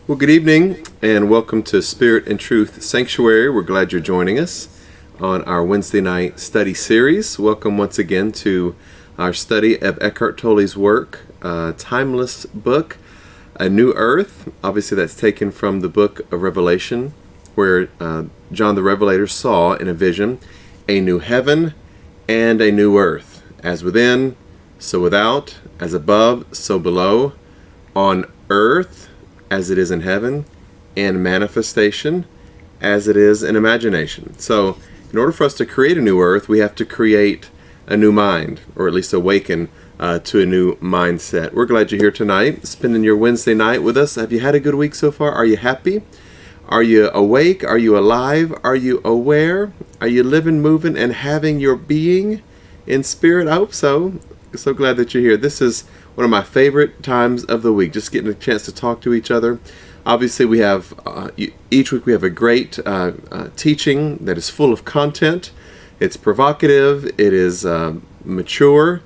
Well, good evening and welcome to Spirit and Truth Sanctuary. We're glad you're joining us on our Wednesday night study series. Welcome once again to our study of Eckhart Tolle's work, timeless book, A New Earth. Obviously that's taken from the book of Revelation, where John the Revelator saw in a vision a new heaven and a new earth, as within, so without, as above, so below, on earth as it is in heaven, and manifestation as it is in imagination. So in order for us to create a new earth, we have to create a new mind, or at least awaken to a new mindset. We're glad you're here tonight, spending your Wednesday night with us. Have you had a good week so far? Are you happy? Are you awake? Are you alive? Are you aware? Are you living, moving, and having your being in spirit? I hope so. So glad that you're here. This is one of my favorite times of the week, just getting a chance to talk to each other. Obviously, we have each week we have a great teaching that is full of content. It's provocative. It is mature.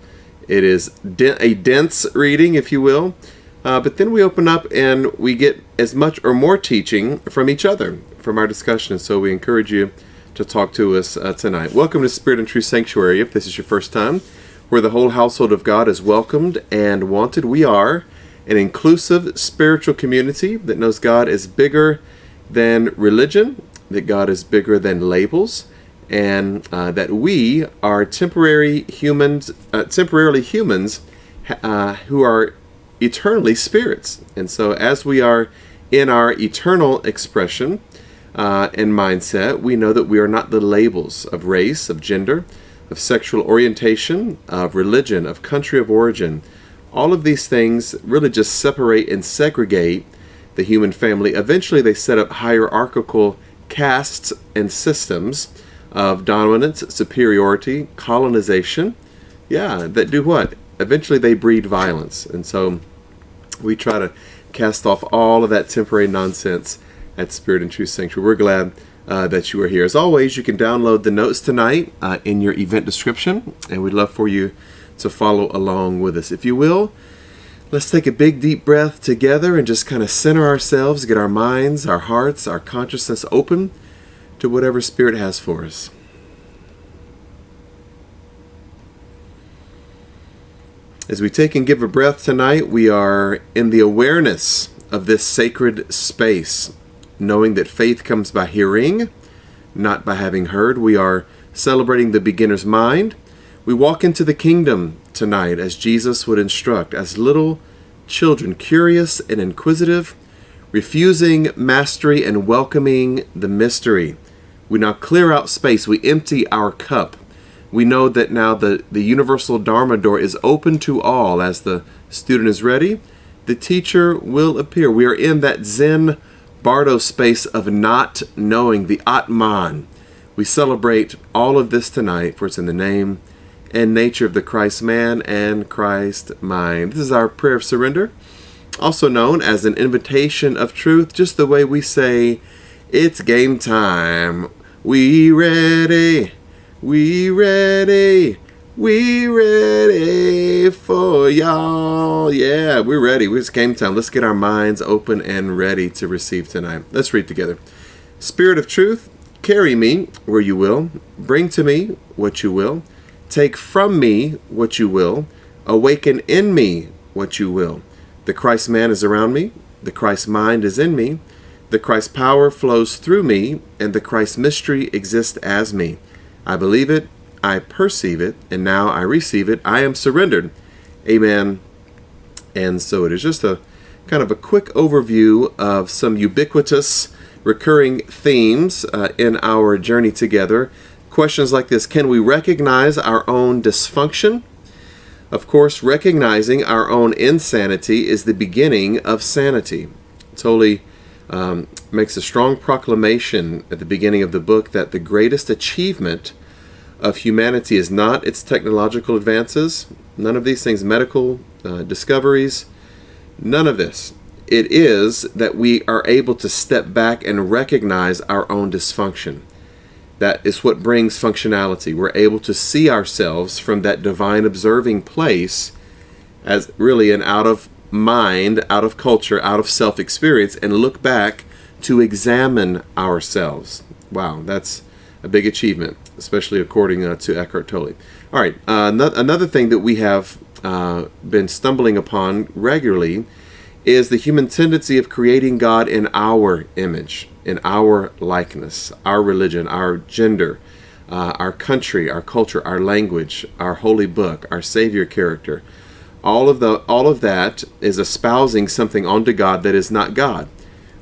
It is a dense reading, if you will. But then we open up and we get as much or more teaching from each other, from our discussion. So we encourage you to talk to us tonight. Welcome to Spirit and Truth Sanctuary, if this is your first time, where the whole household of God is welcomed and wanted. We are an inclusive spiritual community that knows God is bigger than religion, that God is bigger than labels, and that we are temporarily humans who are eternally spirits. And so as we are in our eternal expression and mindset, we know that we are not the labels of race, of gender, of sexual orientation, of religion, of country of origin. All of these things really just separate and segregate the human family. Eventually they set up hierarchical castes and systems of dominance, superiority, colonization. Yeah, that do what? Eventually they breed violence. And so we try to cast off all of that temporary nonsense at Spirit and Truth Sanctuary. We're glad that you are here. As always, you can download the notes tonight in your event description, and we'd love for you to follow along with us. If you will, let's take a big deep breath together and just kind of center ourselves, get our minds, our hearts, our consciousness open to whatever Spirit has for us. As we take and give a breath tonight, we are in the awareness of this sacred space, knowing that faith comes by hearing, not by having heard. We are celebrating the beginner's mind. We walk into the kingdom tonight as Jesus would instruct, as little children, curious and inquisitive, refusing mastery and welcoming the mystery. We now clear out space. We empty our cup. We know that now the universal Dharma door is open to all. As the student is ready, the teacher will appear. We are in that Zen Bardo space of not knowing, the Atman. We celebrate all of this tonight, for it's in the name and nature of the Christ man and Christ mind. This is our prayer of surrender, also known as an invitation of truth, just the way we say, it's game time. We ready, we ready, we ready for y'all. Yeah, we're ready. It's game time. Let's get our minds open and ready to receive tonight. Let's read together. Spirit of truth, carry me where you will. Bring to me what you will. Take from me what you will. Awaken in me what you will. The Christ man is around me. The Christ mind is in me. The Christ power flows through me. And the Christ mystery exists as me. I believe it. I perceive it, and now I receive it. I am surrendered. Amen. And so it is. Just a kind of a quick overview of some ubiquitous recurring themes in our journey together. Questions like this: can we recognize our own dysfunction? Of course, recognizing our own insanity is the beginning of sanity. Tolle makes a strong proclamation at the beginning of the book that the greatest achievement of humanity is not its technological advances, none of these things, medical discoveries, none of this. It is that we are able to step back and recognize our own dysfunction. That is what brings functionality. We're able to see ourselves from that divine observing place as really an out of mind, out of culture, out of self-experience, and look back to examine ourselves. Wow, that's a big achievement, especially according to Eckhart Tolle. All right, another thing that we have been stumbling upon regularly is the human tendency of creating God in our image, in our likeness, our religion, our gender, our country, our culture, our language, our holy book, our Savior character. All of that is espousing something onto God that is not God.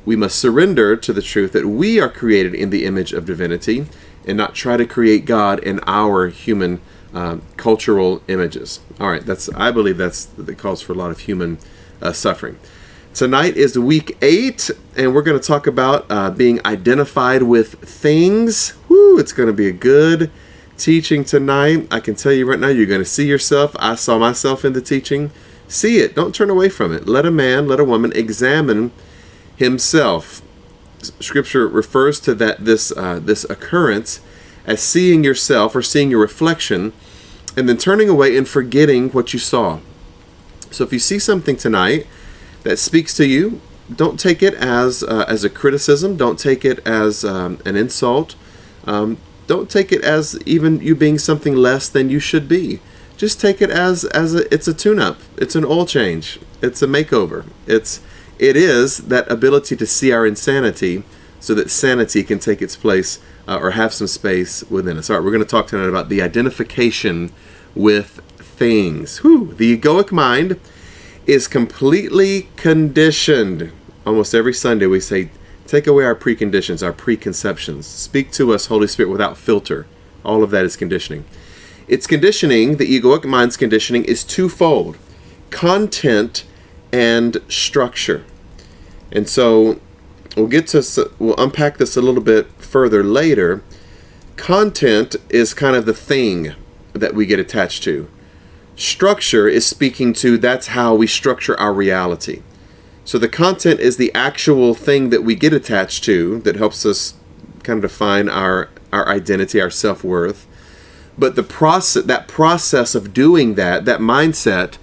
We must surrender to the truth that we are created in the image of divinity and not try to create God in our human cultural images. All right, I believe that calls for a lot of human suffering. Tonight is week 8, and we're going to talk about being identified with things. Woo, it's going to be a good teaching tonight. I can tell you right now, you're going to see yourself. I saw myself in the teaching. See it. Don't turn away from it. Let a man, let a woman examine himself. Scripture refers to this occurrence as seeing yourself or seeing your reflection and then turning away and forgetting what you saw. So if you see something tonight that speaks to you, don't take it as a criticism. Don't take it as an insult. Don't take it as even you being something less than you should be. Just take it as it's a tune-up. It's an oil change. It's a makeover. It is that ability to see our insanity so that sanity can take its place or have some space within us. All right, we're going to talk tonight about the identification with things. Whew. The egoic mind is completely conditioned. Almost every Sunday we say, take away our preconditions, our preconceptions. Speak to us, Holy Spirit, without filter. All of that is conditioning. Its conditioning, the egoic mind's conditioning, is twofold: content and structure. And so we'll unpack this a little bit further later. Content is kind of the thing that we get attached to. Structure is speaking to that's how we structure our reality. So the content is the actual thing that we get attached to that helps us kind of define our identity, our self-worth. But that process of doing that mindset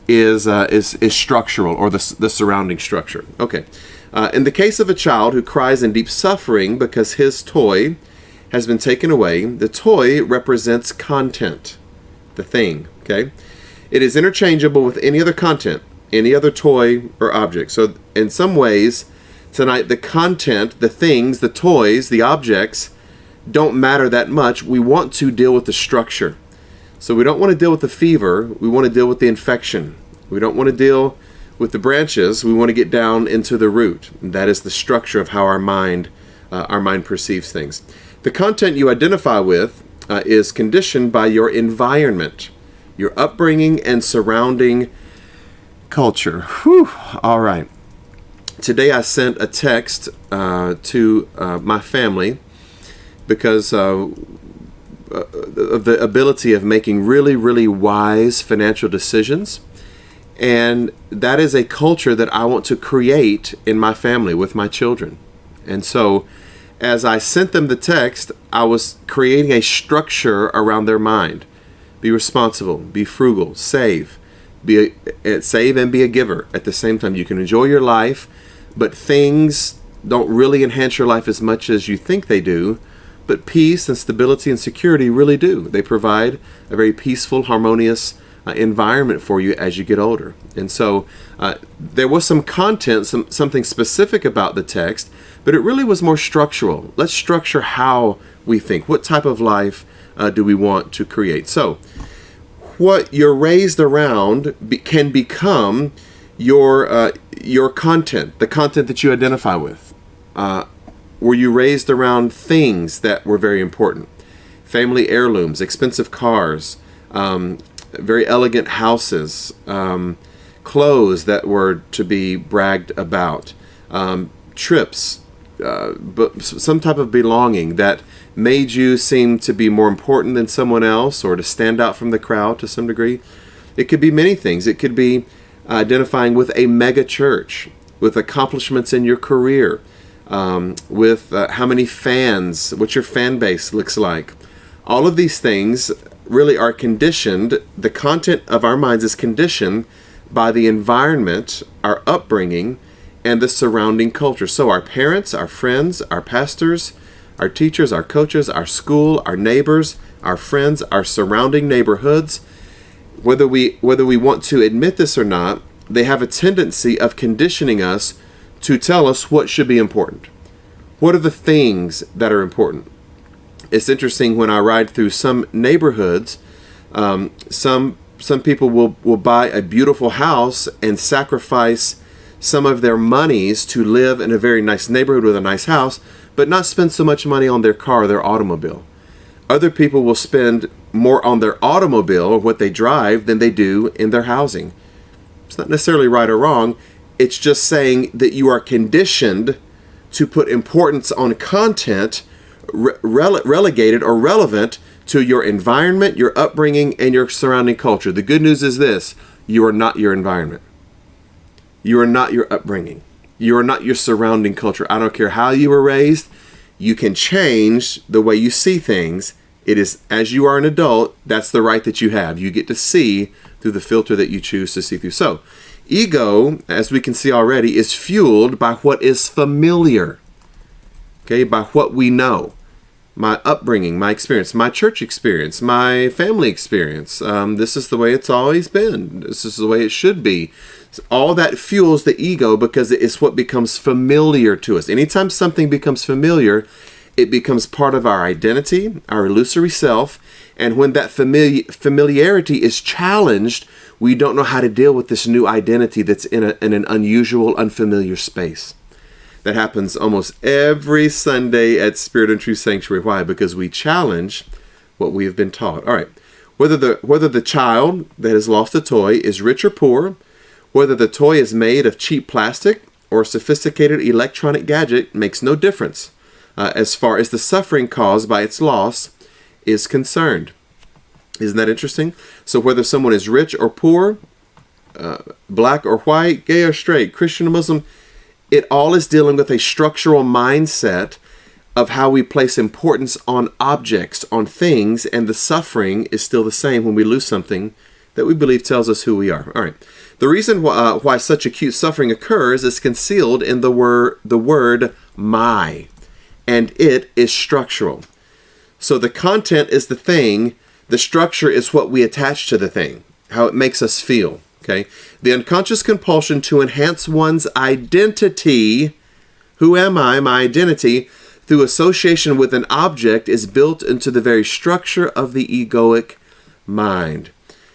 is structural, or the surrounding structure. Okay. In the case of a child who cries in deep suffering because his toy has been taken away, the toy represents content, the thing. Okay. It is interchangeable with any other content, any other toy or object. So in some ways, tonight, the content, the things, the toys, the objects don't matter that much. We want to deal with the structure. So we don't want to deal with the fever. We want to deal with the infection. We don't want to deal with the branches. We want to get down into the root. And that is the structure of how our mind perceives things. The content you identify with is conditioned by your environment, your upbringing and surrounding culture. Whew. All right. Today I sent a text to my family because of the ability of making really, really wise financial decisions. And that is a culture that I want to create in my family with my children. And so as I sent them the text, I was creating a structure around their mind. Be responsible, be frugal, save and be a giver at the same time. You can enjoy your life, but things don't really enhance your life as much as you think they do. But peace and stability and security really do. They provide a very peaceful, harmonious environment for you as you get older. And so there was some content, something specific about the text, but it really was more structural. Let's structure how we think. What type of life do we want to create? So what you're raised around can become your content, the content that you identify with. Were you raised around things that were very important? Family heirlooms, expensive cars, very elegant houses, clothes that were to be bragged about, trips, but some type of belonging that made you seem to be more important than someone else or to stand out from the crowd to some degree. It could be many things. It could be identifying with a mega church, with accomplishments in your career, with how many fans, what your fan base looks like. All of these things really are conditioned. The content of our minds is conditioned by the environment, our upbringing, and the surrounding culture. So our parents, our friends, our pastors, our teachers, our coaches, our school, our neighbors, our friends, our surrounding neighborhoods, whether we want to admit this or not, they have a tendency of conditioning us to tell us what should be important. What are the things that are important? It's interesting when I ride through some neighborhoods, some people will buy a beautiful house and sacrifice some of their monies to live in a very nice neighborhood with a nice house, but not spend so much money on their car or their automobile. Other people will spend more on their automobile or what they drive than they do in their housing. It's not necessarily right or wrong. It's just saying that you are conditioned to put importance on content relegated or relevant to your environment, your upbringing, and your surrounding culture. The good news is this: you are not your environment. You are not your upbringing. You are not your surrounding culture. I don't care how you were raised. You can change the way you see things. It is, as you are an adult, that's the right that you have. You get to see through the filter that you choose to see through. So, ego, as we can see already, is fueled by what is familiar. Okay, by what we know. My upbringing, my experience, my church experience, my family experience. This is the way it's always been. This is the way it should be. All that fuels the ego because it is what becomes familiar to us. Anytime something becomes familiar, it becomes part of our identity, our illusory self. And when that familiarity is challenged, we don't know how to deal with this new identity that's in an unusual, unfamiliar space. That happens almost every Sunday at Spirit and Truth Sanctuary. Why? Because we challenge what we have been taught. All right. Whether the child that has lost a toy is rich or poor, whether the toy is made of cheap plastic or a sophisticated electronic gadget makes no difference as far as the suffering caused by its loss is concerned. Isn't that interesting? So whether someone is rich or poor, black or white, gay or straight, Christian or Muslim, it all is dealing with a structural mindset of how we place importance on objects, on things, and the suffering is still the same when we lose something that we believe tells us who we are. All right. The reason why such acute suffering occurs is concealed in the word my, and it is structural. So the content is the thing, the structure is what we attach to the thing, how it makes us feel. Okay, the unconscious compulsion to enhance one's identity, who am I, my identity, through association with an object is built into the very structure of the egoic mind.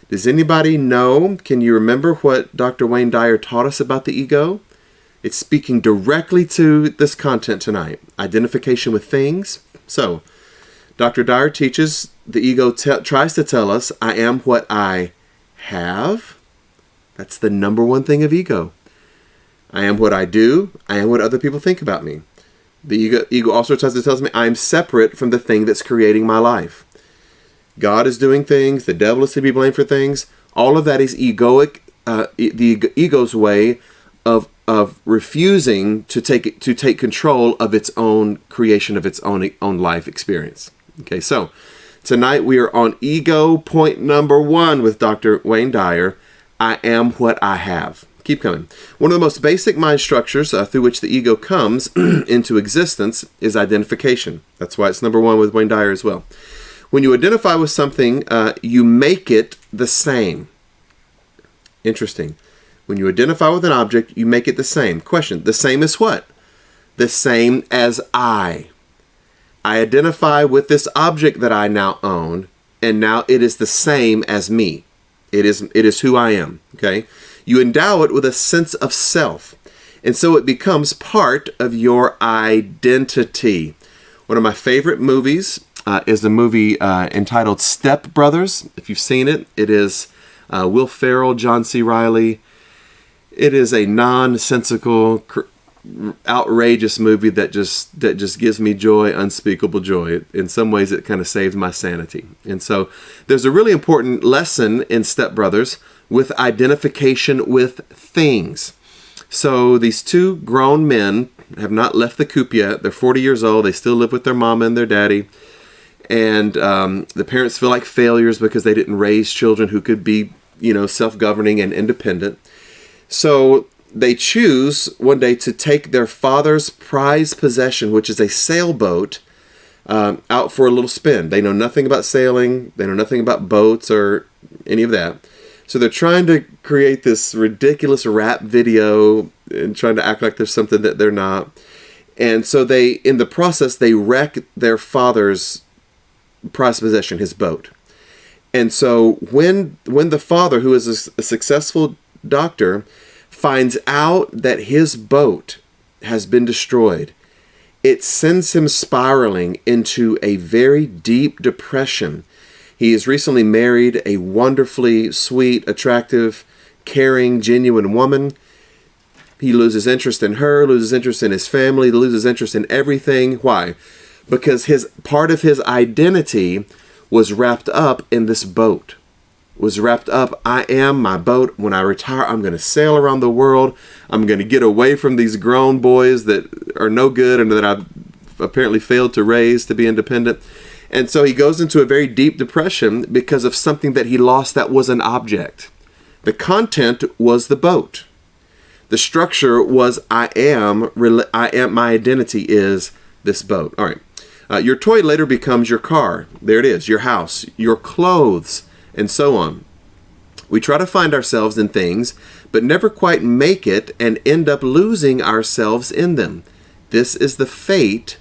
Does anybody know, can you remember what Dr. Wayne Dyer taught us about the ego? It's speaking directly to this content tonight, identification with things. So, Dr. Dyer teaches the ego tries to tell us, I am what I have. That's the number one thing of ego. I am what I do. I am what other people think about me. The ego also tries to tell me I'm separate from the thing that's creating my life. God is doing things. The devil is to be blamed for things. All of that is egoic. The ego's way of refusing to take control of its own creation, of its own life experience. Okay, so tonight we are on ego point number 1 with Dr. Wayne Dyer. I am what I have. Keep coming. One of the most basic mind structures through which the ego comes into existence is identification. That's why it's number 1 with Wayne Dyer as well. When you identify with something, you make it the same. Interesting. When you identify with an object, you make it the same. Question, the same as what? The same as I. I identify with this object that I now own, and now it is the same as me. It is who I am, okay? You endow it with a sense of self, and so it becomes part of your identity. One of my favorite movies is the movie entitled Step Brothers. If you've seen it, it is Will Ferrell, John C. Reilly. It is a nonsensical, outrageous movie that just gives me joy, unspeakable joy. In some ways, it kind of saves my sanity. And so there's a really important lesson in Step Brothers with identification with things. So these 2 grown men have not left the coop yet. They're 40 years old. They still live with their mama and their daddy. And the parents feel like failures because they didn't raise children who could be self-governing and independent. So they choose one day to take their father's prized possession, which is a sailboat, out for a little spin. They know nothing about sailing. They know nothing about boats or any of that. So they're trying to create this ridiculous rap video and trying to act like there's something that they're not. And so in the process, they wreck their father's prized possession, his boat. And so when the father, who is a successful doctor, finds out that his boat has been destroyed, it sends him spiraling into a very deep depression. He has recently married a wonderfully sweet, attractive, caring, genuine woman. He loses interest in her, loses interest in his family, loses interest in everything. Why? Because part of his identity was wrapped up in this boat. Was wrapped up, I am my boat. When I retire, I'm going to sail around the world. I'm going to get away from these grown boys that are no good and that I've apparently failed to raise to be independent. And so he goes into a very deep depression because of something that he lost that was an object. The content was the boat. The structure was my identity is this boat. All right. Your toy later becomes your car. There it is. Your house, your clothes, and so on. We try to find ourselves in things, but never quite make it and end up losing ourselves in them. This is the fate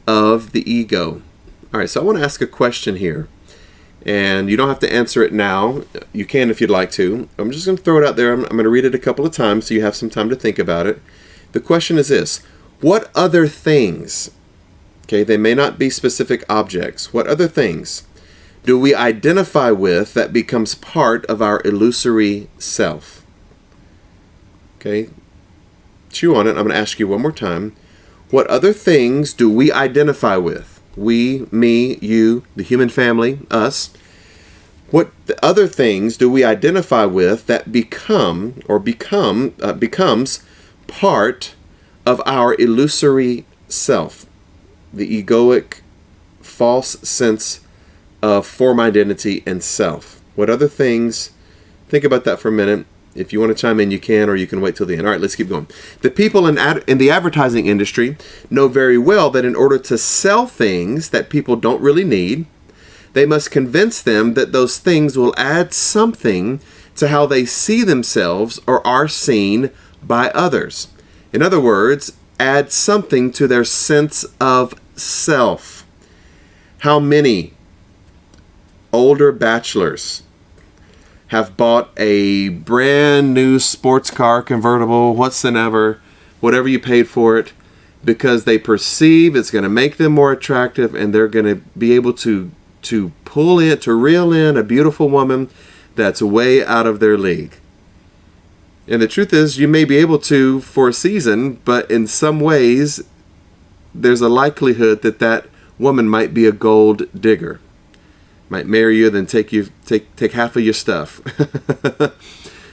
of the ego. All right, so I want to ask a question here. And you don't have to answer it now. You can if you'd like to. I'm just going to throw it out there. I'm going to read it a couple of times so you have some time to think about it. The question is this: what other things, okay, they may not be specific objects, what other things do we identify with that becomes part of our illusory self? Okay, chew on it. I'm going to ask you one more time. What other things do we identify with? We, me, you, the human family, us. What other things do we identify with that becomes part of our illusory self? The egoic, false sense of form, identity, and self. What other things? Think about that for a minute. If you want to chime in, you can, or you can wait till the end. All right, let's keep going. The people in the advertising industry know very well that in order to sell things that people don't really need, they must convince them that those things will add something to how they see themselves or are seen by others. In other words, add something to their sense of self. How many older bachelors have bought a brand new sports car, convertible, whatever you paid for it, because they perceive it's going to make them more attractive and they're going to be able to reel in a beautiful woman that's way out of their league. And the truth is, you may be able to for a season, but in some ways, there's a likelihood that woman might be a gold digger. Might marry you, then take half of your stuff.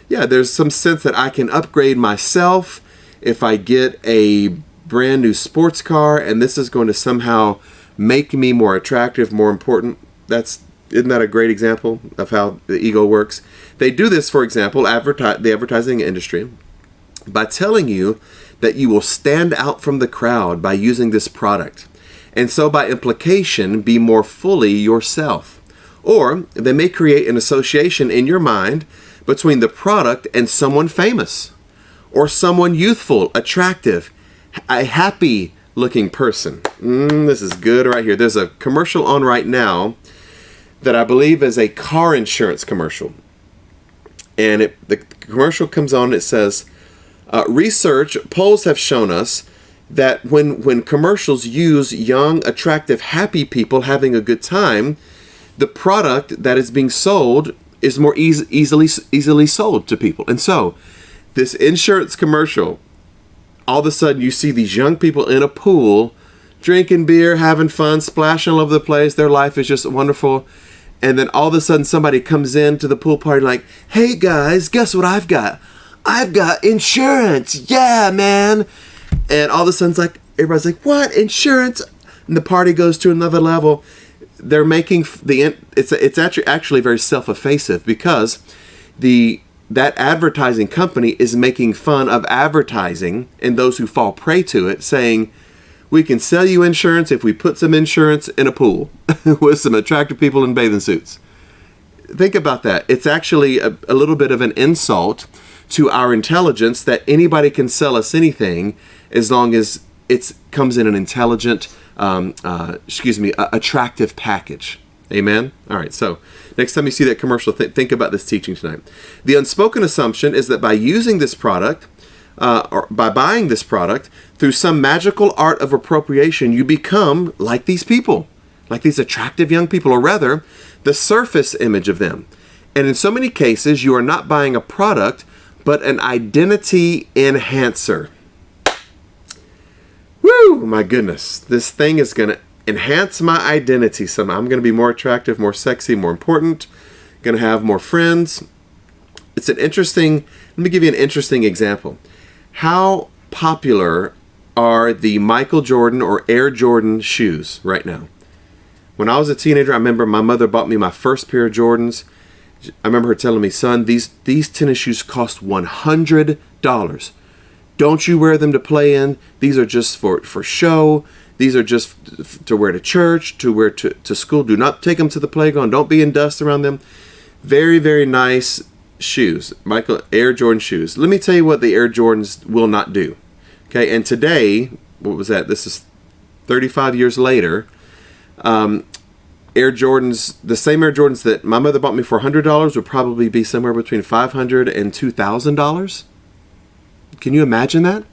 Yeah, there's some sense that I can upgrade myself if I get a brand new sports car, and this is going to somehow make me more attractive, more important. Isn't that a great example of how the ego works? They do this, for example, the advertising industry, by telling you that you will stand out from the crowd by using this product, and so by implication be more fully yourself. Or they may create an association in your mind between the product and someone famous, or someone youthful, attractive, a happy-looking person. This is good right here. There's a commercial on right now that I believe is a car insurance commercial. And the commercial comes on and it says, polls have shown us that when commercials use young, attractive, happy people having a good time, the product that is being sold is more easily sold to people. And so, this insurance commercial, all of a sudden you see these young people in a pool, drinking beer, having fun, splashing all over the place. Their life is just wonderful. And then all of a sudden somebody comes into the pool party like, hey guys, guess what I've got? I've got insurance. Yeah, man. And all of a sudden everybody's like, what? Insurance? And the party goes to another level. They're making it's actually very self-effacing, because that advertising company is making fun of advertising and those who fall prey to it, saying, we can sell you insurance if we put some insurance in a pool with some attractive people in bathing suits. Think about that. It's actually a little bit of an insult to our intelligence that anybody can sell us anything as long as it comes in an intelligent, attractive package. Amen? All right, so next time you see that commercial, think about this teaching tonight. The unspoken assumption is that by using this product, or by buying this product, through some magical art of appropriation, you become like these people, like these attractive young people, or rather, the surface image of them. And in so many cases, you are not buying a product, but an identity enhancer. Woo! My goodness, this thing is going to enhance my identity somehow. I'm going to be more attractive, more sexy, more important, going to have more friends. Let me give you an interesting example. How popular are the Michael Jordan or Air Jordan shoes right now? When I was a teenager, I remember my mother bought me my first pair of Jordans. I remember her telling me, son, these tennis shoes cost $100. Don't you wear them to play in. These are just for show. These are just to wear to church, to wear to school. Do not take them to the playground. Don't be in dust around them. Very, very nice shoes. Michael Air Jordan shoes. Let me tell you what the Air Jordans will not do. Okay, and today, what was that? This is 35 years later. Air Jordans, the same Air Jordans that my mother bought me for $100 would probably be somewhere between $500 and $2,000. Can you imagine that?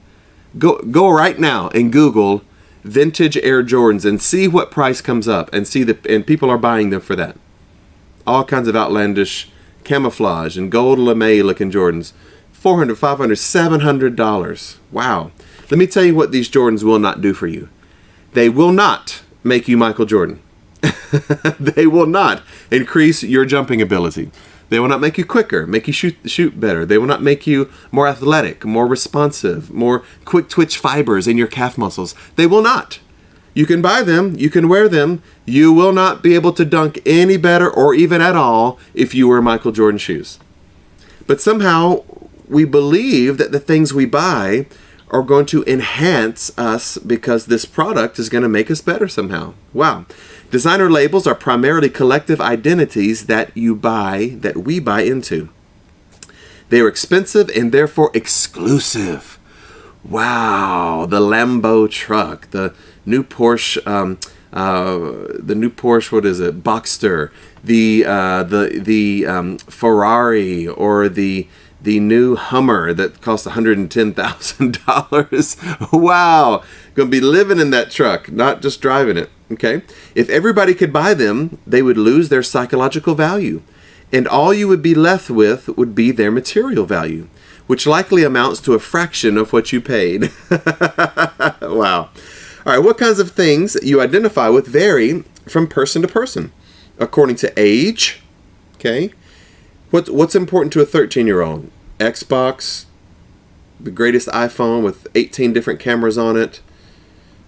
Go right now and Google vintage Air Jordans and see what price comes up, and and people are buying them for that. All kinds of outlandish camouflage and gold lame looking Jordans. $400, $500, $700. Wow. Let me tell you what these Jordans will not do for you. They will not make you Michael Jordan. They will not increase your jumping ability. They will not make you quicker, make you shoot better. They will not make you more athletic, more responsive, more quick twitch fibers in your calf muscles. They will not. You can buy them, you can wear them. You will not be able to dunk any better or even at all if you wear Michael Jordan shoes. But somehow we believe that the things we buy are going to enhance us because this product is going to make us better somehow. Wow. Designer labels are primarily collective identities that we buy into. They are expensive and therefore exclusive. Wow, the Lambo truck, the new Porsche, what is it? Boxster, the Ferrari, or the new Hummer that costs $110,000. Wow, gonna be living in that truck, not just driving it. Okay, if everybody could buy them, they would lose their psychological value, and all you would be left with would be their material value, which likely amounts to a fraction of what you paid. Wow. All right, what kinds of things you identify with vary from person to person, according to age. Okay, what's important to a 13-year-old? Xbox, the greatest iPhone with 18 different cameras on it.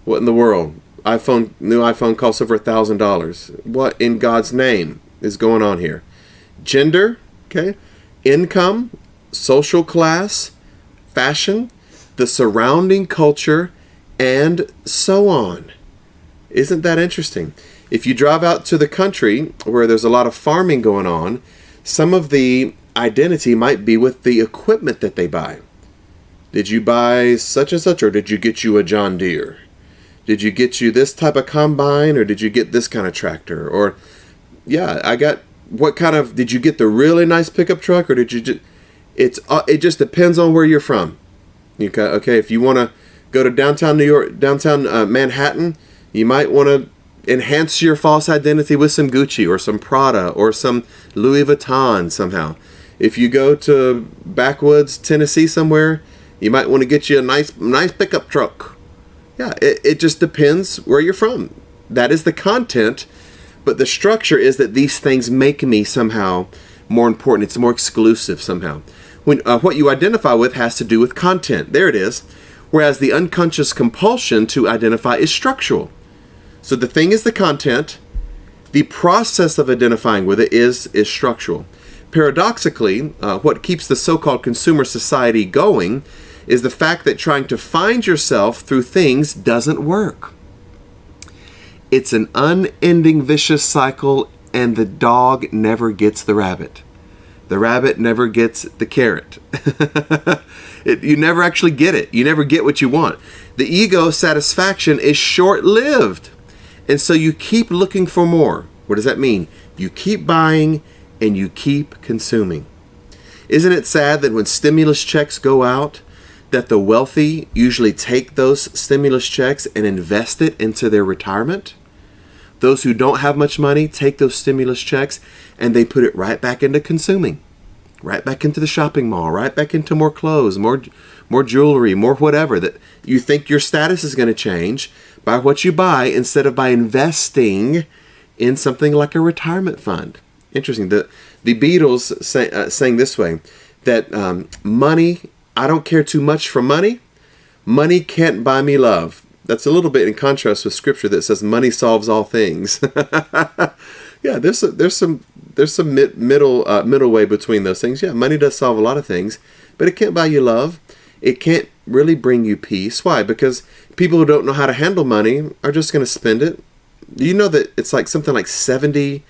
What in the world? New iPhone costs over $1,000. What in God's name is going on here? Gender, okay, income, social class, fashion, the surrounding culture, and so on. Isn't that interesting? If you drive out to the country where there's a lot of farming going on, some of the identity might be with the equipment that they buy. Did you buy such and such, or did you get you a John Deere? Did you get you this type of combine, or did you get this kind of tractor? Or, did you get the really nice pickup truck, or did you just, it just depends on where you're from. Okay, if you want to go to downtown New York, downtown Manhattan, you might want to enhance your false identity with some Gucci or some Prada or some Louis Vuitton somehow. If you go to backwoods Tennessee somewhere, you might want to get you a nice pickup truck. Yeah, it just depends where you're from. That is the content, but the structure is that these things make me somehow more important. It's more exclusive somehow. When what you identify with has to do with content. There it is. Whereas the unconscious compulsion to identify is structural. So the thing is the content. The process of identifying with it is structural. Paradoxically, what keeps the so-called consumer society going is the fact that trying to find yourself through things doesn't work. It's an unending vicious cycle, and the dog never gets the rabbit. The rabbit never gets the carrot. You never actually get it. You never get what you want. The ego satisfaction is short-lived. And so you keep looking for more. What does that mean? You keep buying and you keep consuming. Isn't it sad that when stimulus checks go out, that the wealthy usually take those stimulus checks and invest it into their retirement? Those who don't have much money take those stimulus checks and they put it right back into consuming, right back into the shopping mall, right back into more clothes, more jewelry, more whatever, that you think your status is going to change by what you buy instead of by investing in something like a retirement fund. Interesting. The Beatles saying this way, that money, I don't care too much for money. Money can't buy me love. That's a little bit in contrast with scripture that says money solves all things. Yeah, there's some middle way between those things. Yeah, money does solve a lot of things, but it can't buy you love. It can't really bring you peace. Why? Because people who don't know how to handle money are just going to spend it. Do you know that it's like something like 70+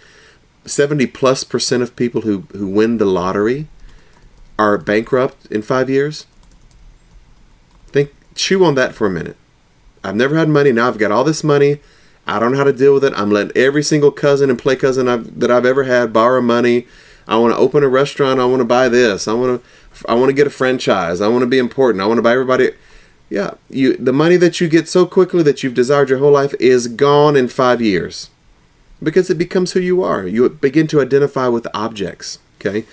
% of people who win the lottery are bankrupt in 5 years? Chew on that for a minute. I've never had money. Now I've got all this money. I don't know how to deal with it. I'm letting every single cousin and play cousin that I've ever had borrow money. I want to open a restaurant. I want to buy this. I want to get a franchise. I want to be important. I want to buy everybody. Yeah, the money that you get so quickly that you've desired your whole life is gone in 5 years, because it becomes who you are. You begin to identify with objects. Okay,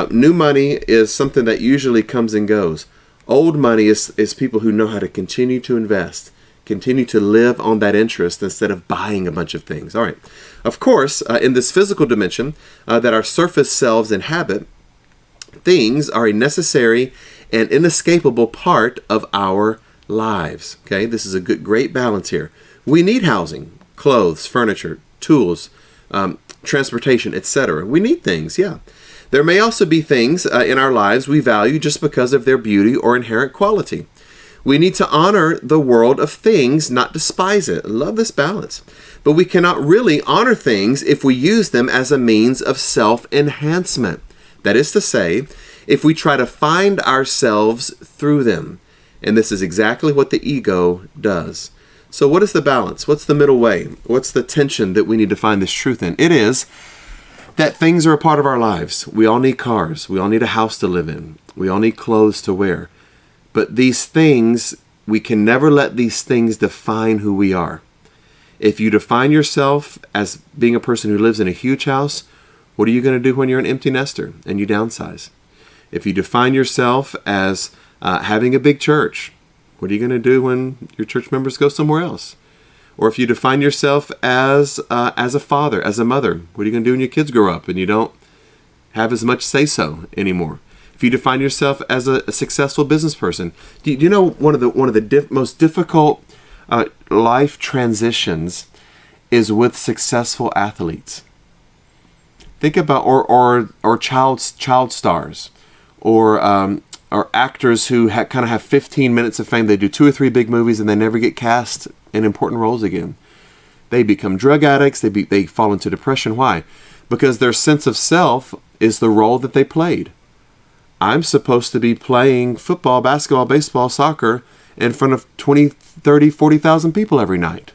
new money is something that usually comes and goes. Old money is people who know how to continue to invest, continue to live on that interest instead of buying a bunch of things. All right. Of course, in this physical dimension that our surface selves inhabit, things are a necessary and inescapable part of our lives. Okay, this is a great balance here. We need housing, clothes, furniture, tools, transportation, etc. We need things, yeah. There may also be things in our lives we value just because of their beauty or inherent quality. We need to honor the world of things, not despise it. I love this balance. But we cannot really honor things if we use them as a means of self-enhancement. That is to say, if we try to find ourselves through them. And this is exactly what the ego does. So what is the balance? What's the middle way? What's the tension that we need to find this truth in? It is that things are a part of our lives. We all need cars. We all need a house to live in. We all need clothes to wear. But these things, we can never let these things define who we are. If you define yourself as being a person who lives in a huge house, what are you going to do when you're an empty nester and you downsize? If you define yourself as having a big church, what are you going to do when your church members go somewhere else? Or if you define yourself as a father, as a mother, what are you going to do when your kids grow up and you don't have as much say-so anymore? If you define yourself as a successful business person, do you know one of the most difficult life transitions is with successful athletes? Think about or child stars, or actors who kind of have 15 minutes of fame. They do 2 or 3 big movies and they never get cast in important roles again. They become drug addicts. They fall into depression. Why? Because their sense of self is the role that they played. I'm supposed to be playing football, basketball, baseball, soccer in front of 20, 30, 40,000 people every night.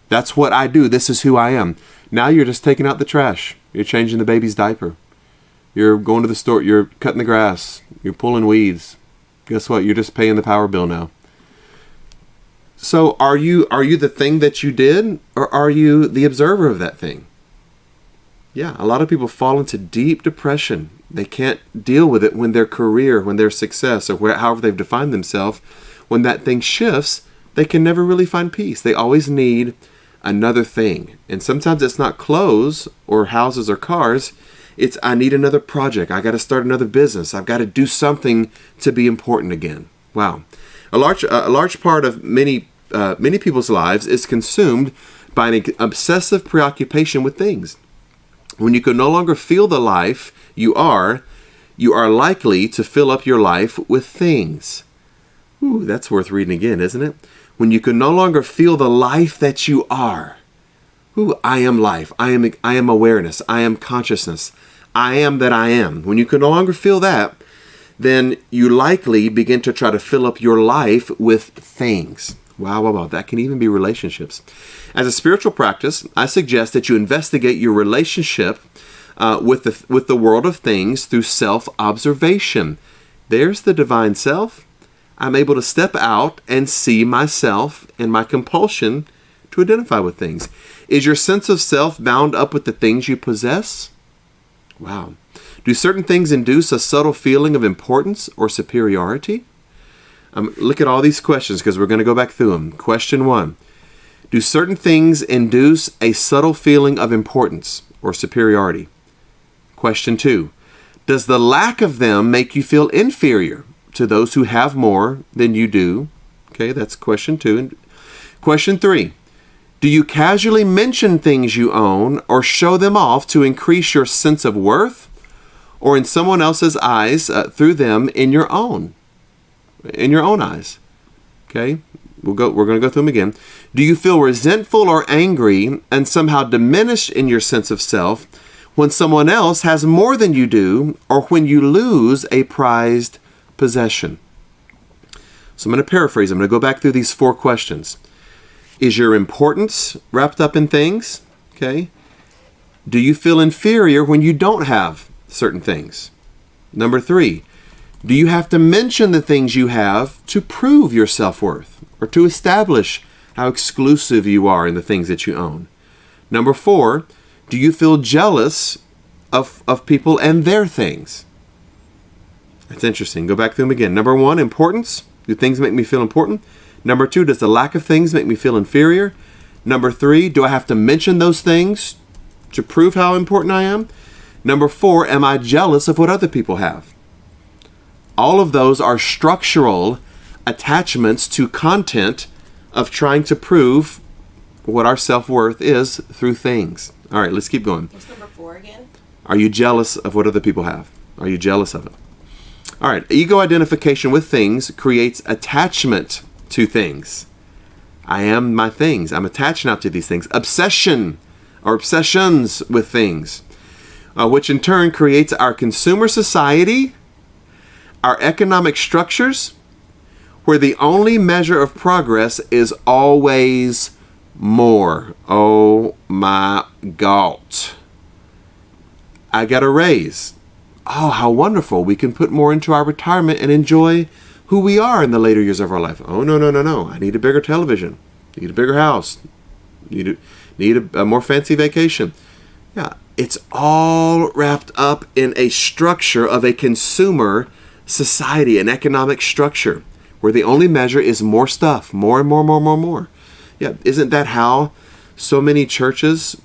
That's what I do. This is who I am. Now you're just taking out the trash. You're changing the baby's diaper. You're going to the store. You're cutting the grass. You're pulling weeds. Guess what? You're just paying the power bill now. So are you the thing that you did, or are you the observer of that thing? Yeah, a lot of people fall into deep depression. They can't deal with it when their career, when their success, or however they've defined themselves, when that thing shifts, they can never really find peace. They always need another thing. And sometimes it's not clothes or houses or cars. It's, I need another project. I got to start another business. I've got to do something to be important again. Wow. A large part of many people's lives is consumed by an obsessive preoccupation with things. When you can no longer feel the life you are likely to fill up your life with things. Ooh, that's worth reading again, isn't it? When you can no longer feel the life that you are. Ooh, I am life. I am awareness. I am consciousness. I am that I am. When you can no longer feel that, then you likely begin to try to fill up your life with things. Wow. That can even be relationships. As a spiritual practice, I suggest that you investigate your relationship with the world of things through self-observation. There's the divine self. I'm able to step out and see myself and my compulsion to identify with things. Is your sense of self bound up with the things you possess? Wow. Do certain things induce a subtle feeling of importance or superiority? Look at all these questions because we're going to go back through them. Question 1. Do certain things induce a subtle feeling of importance or superiority? Question 2. Does the lack of them make you feel inferior to those who have more than you do? Okay, that's question 2. Question 3. Do you casually mention things you own or show them off to increase your sense of worth or in someone else's eyes through them in your own eyes? Okay, we're going to go through them again. Do you feel resentful or angry and somehow diminished in your sense of self when someone else has more than you do or when you lose a prized possession? So I'm going to paraphrase. I'm going to go back through these 4 questions. Is your importance wrapped up in things? Okay. Do you feel inferior when you don't have certain things? Number 3, do you have to mention the things you have to prove your self-worth or to establish how exclusive you are in the things that you own? Number 4, do you feel jealous of people and their things? That's interesting. Go back through them again. Number 1, importance. Do things make me feel important? Number 2, does the lack of things make me feel inferior? Number 3, do I have to mention those things to prove how important I am? Number 4, am I jealous of what other people have? All of those are structural attachments to content of trying to prove what our self-worth is through things. All right, let's keep going. What's number 4 again? Are you jealous of what other people have? Are you jealous of it? All right, ego identification with things creates attachment to things. I am my things. I'm attached now to these things. Obsession or obsessions with things, which in turn creates our consumer society, our economic structures, where the only measure of progress is always more. Oh my God. I got a raise. Oh, how wonderful. We can put more into our retirement and enjoy who we are in the later years of our life. Oh, no. I need a bigger television. Need a bigger house. Need a more fancy vacation. Yeah, it's all wrapped up in a structure of a consumer society, an economic structure, where the only measure is more stuff, more and more. Yeah, isn't that how so many churches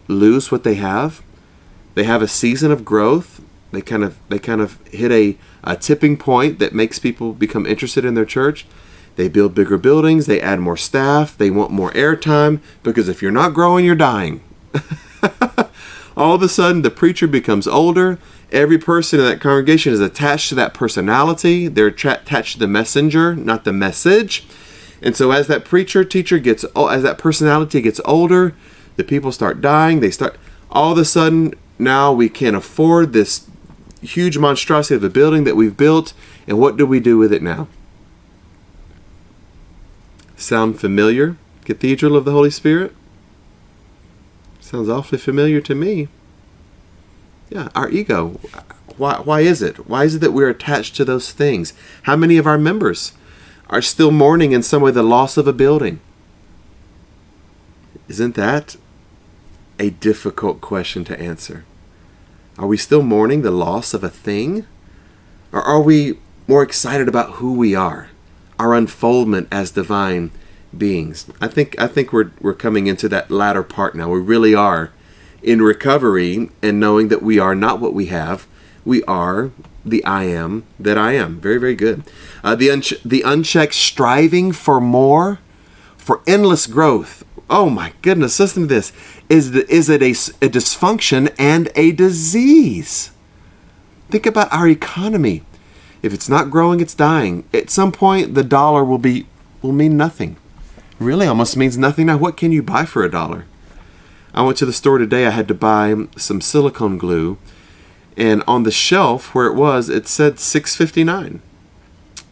lose what they have? They have a season of growth. They kind of hit a tipping point that makes people become interested in their church. They build bigger buildings. They add more staff. They want more airtime because if you're not growing, you're dying. All of a sudden, the preacher becomes older. Every person in that congregation is attached to that personality. They're attached to the messenger, not the message. And so as that as that personality gets older, the people start dying. All of a sudden, now we can't afford this huge monstrosity of a building that we've built. And what do we do with it now? Sound familiar? Cathedral of the Holy Spirit? Sounds awfully familiar to me. Yeah, our ego. Why is it? Why is it that we're attached to those things? How many of our members are still mourning in some way the loss of a building? Isn't that a difficult question to answer? Are we still mourning the loss of a thing? Or are we more excited about who we are, our unfoldment as divine beings? I think we're coming into that latter part now. We really are in recovery and knowing that we are not what we have. We are the I am that I am. Very, very good. The unchecked striving for more, for endless growth, Oh my goodness, listen to this. Is it a dysfunction and a disease? Think about our economy. If it's not growing, it's dying. At some point, the dollar will mean nothing. Really almost means nothing. Now, what can you buy for $1? I went to the store today. I had to buy some silicone glue. And on the shelf where it said $6.59.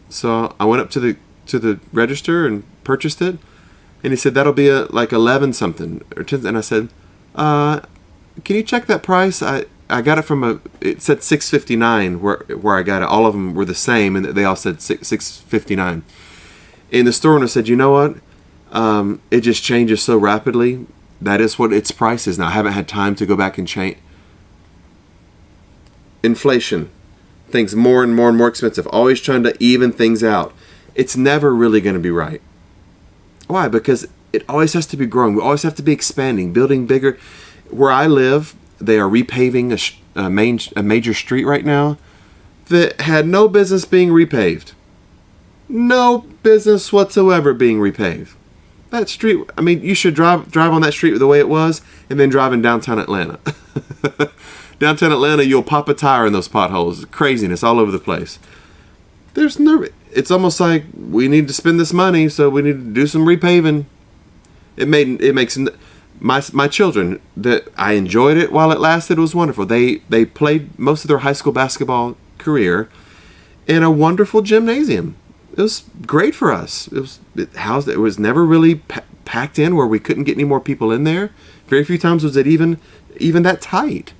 So I went up to the register and purchased it. And he said, that'll be like 11 something or 10. And I said, can you check that price? I got it it said $6.59 where I got it. All of them were the same, and they all said $6.59. And the store owner said, you know what? It just changes so rapidly. That is what its price is now. I haven't had time to go back and change. Inflation. Things more and more and more expensive. Always trying to even things out. It's never really going to be right. Why? Because it always has to be growing. We always have to be expanding, building bigger. Where I live, they are repaving a major street right now that had no business being repaved. No business whatsoever being repaved. That street, I mean, you should drive on that street the way it was and then drive in downtown Atlanta. Downtown Atlanta, you'll pop a tire in those potholes. Craziness all over the place. It's almost like we need to spend this money, so we need to do some repaving. It makes my children, that I enjoyed it while it lasted. It was wonderful. They played most of their high school basketball career in a wonderful gymnasium. It was great for us. It was never really packed in where we couldn't get any more people in there. Very few times was it even that tight.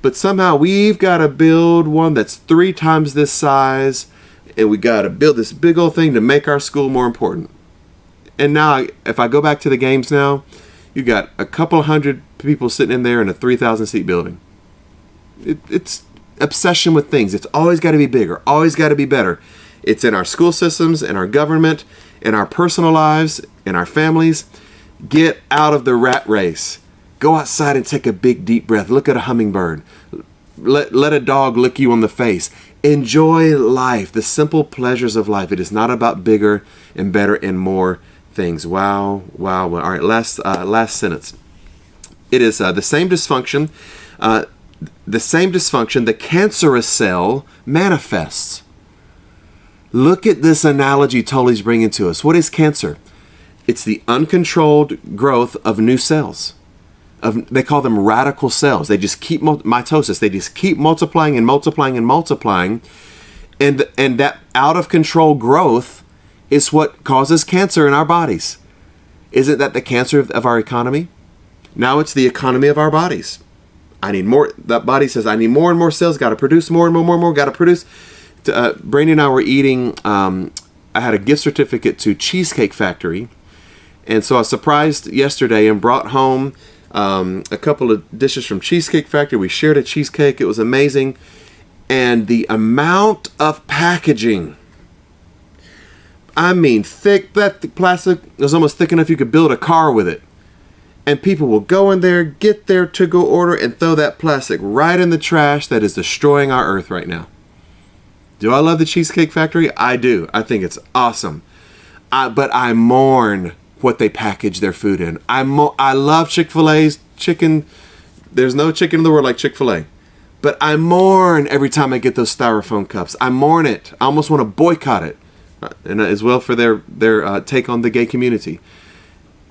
But somehow we've got to build one that's 3 times this size, and we got to build this big old thing to make our school more important. And now, if I go back to the games now, you got a couple hundred people sitting in there in a 3,000 seat building. It's obsession with things. It's always got to be bigger, always got to be better. It's in our school systems, in our government, in our personal lives, in our families. Get out of the rat race. Go outside and take a big deep breath. Look at a hummingbird. Let a dog lick you on the face. Enjoy life, the simple pleasures of life. It is not about bigger and better and more things. Wow. All right, last sentence. It is the same dysfunction. The cancerous cell manifests. Look at this analogy Tolle's bringing to us. What is cancer? It's the uncontrolled growth of new cells. They call them radical cells. They just keep mitosis. They just keep multiplying and multiplying and multiplying. And that out of control growth is what causes cancer in our bodies. Isn't that the cancer of our economy? Now it's the economy of our bodies. I need more. That body says, I need more and more cells. Got to produce more and more. Got to produce. Brandy and I were eating. I had a gift certificate to Cheesecake Factory. And so I was surprised yesterday and brought home a couple of dishes from Cheesecake Factory. We shared a cheesecake. It was amazing. And the amount of packaging. I mean, thick. That plastic was almost thick enough you could build a car with it. And people will go in there, get their to-go order, and throw that plastic right in the trash that is destroying our earth right now. Do I love the Cheesecake Factory? I do. I think it's awesome. But I mourn what they package their food in. I love Chick-fil-A's chicken. There's no chicken in the world like Chick-fil-A. But I mourn every time I get those styrofoam cups. I mourn it. I almost want to boycott it. And as well for their take on the gay community.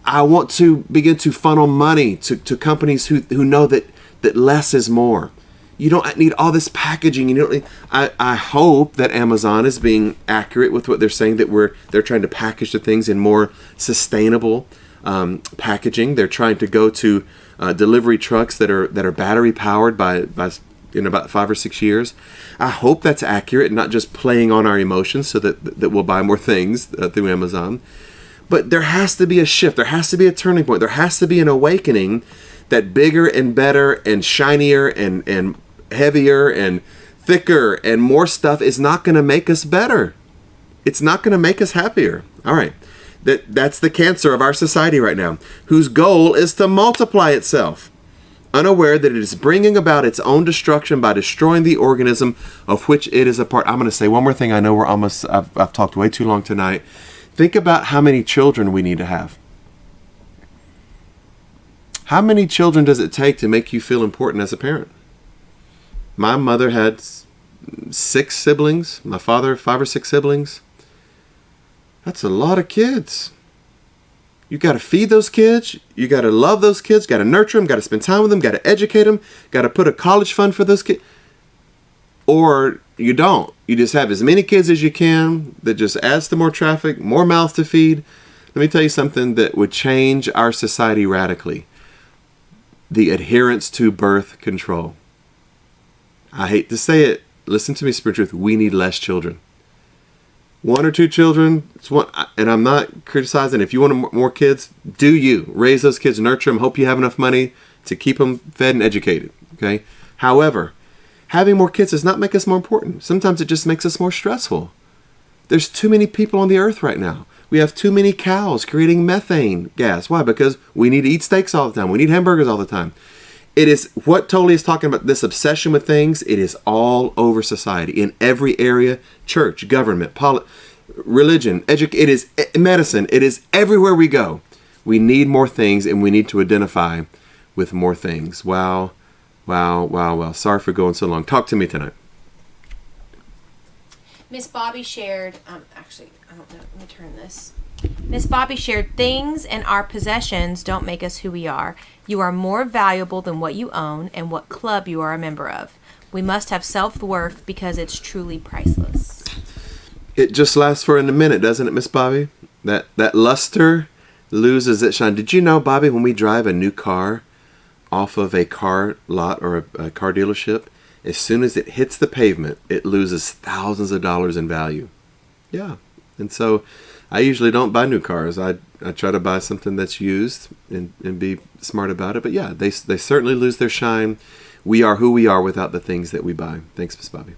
I want to begin to funnel money to companies who know that less is more. You don't need all this packaging. You don't need, I hope that Amazon is being accurate with what they're saying, that they're trying to package the things in more sustainable packaging. They're trying to go to delivery trucks that are battery powered by in about 5 or 6 years. I hope that's accurate and not just playing on our emotions so that we'll buy more things through Amazon. But there has to be a shift. There has to be a turning point. There has to be an awakening that bigger and better and shinier and heavier and thicker and more stuff is not going to make us better. It's not going to make us happier. All right. That's the cancer of our society right now, whose goal is to multiply itself, unaware that it is bringing about its own destruction by destroying the organism of which it is a part. I'm going to say one more thing. I know I've talked way too long tonight. Think about how many children we need to have. How many children does it take to make you feel important as a parent? My mother had 6 siblings. My father, 5 or 6 siblings. That's a lot of kids. You got to feed those kids. You got to love those kids. Got to nurture them. Got to spend time with them. Got to educate them. Got to put a college fund for those kids. Or you don't. You just have as many kids as you can. That just adds to more traffic, more mouths to feed. Let me tell you something that would change our society radically. The adherence to birth control. I hate to say it. Listen to me, spiritual truth. We need less children. 1 or 2 children. And I'm not criticizing. If you want more kids, do you. Raise those kids, nurture them. Hope you have enough money to keep them fed and educated. Okay. However, having more kids does not make us more important. Sometimes it just makes us more stressful. There's too many people on the earth right now. We have too many cows creating methane gas. Why? Because we need to eat steaks all the time. We need hamburgers all the time. It is what Tolle is talking about, this obsession with things. It is all over society, in every area, church, government, religion, it is medicine. It is everywhere we go. We need more things, and we need to identify with more things. Wow. Sorry for going so long. Talk to me tonight. Miss Bobby shared, I don't know, let me turn this. Miss Bobby shared, things and our possessions don't make us who we are. You are more valuable than what you own and what club you are a member of. We must have self-worth because it's truly priceless. It just lasts for a minute, doesn't it, Miss Bobby? That luster loses its shine. Did you know, Bobby, when we drive a new car off of a car lot or a car dealership, as soon as it hits the pavement, it loses thousands of dollars in value. Yeah. And so I usually don't buy new cars. I try to buy something that's used and be smart about it. But yeah, they certainly lose their shine. We are who we are without the things that we buy. Thanks, Miss Bobby.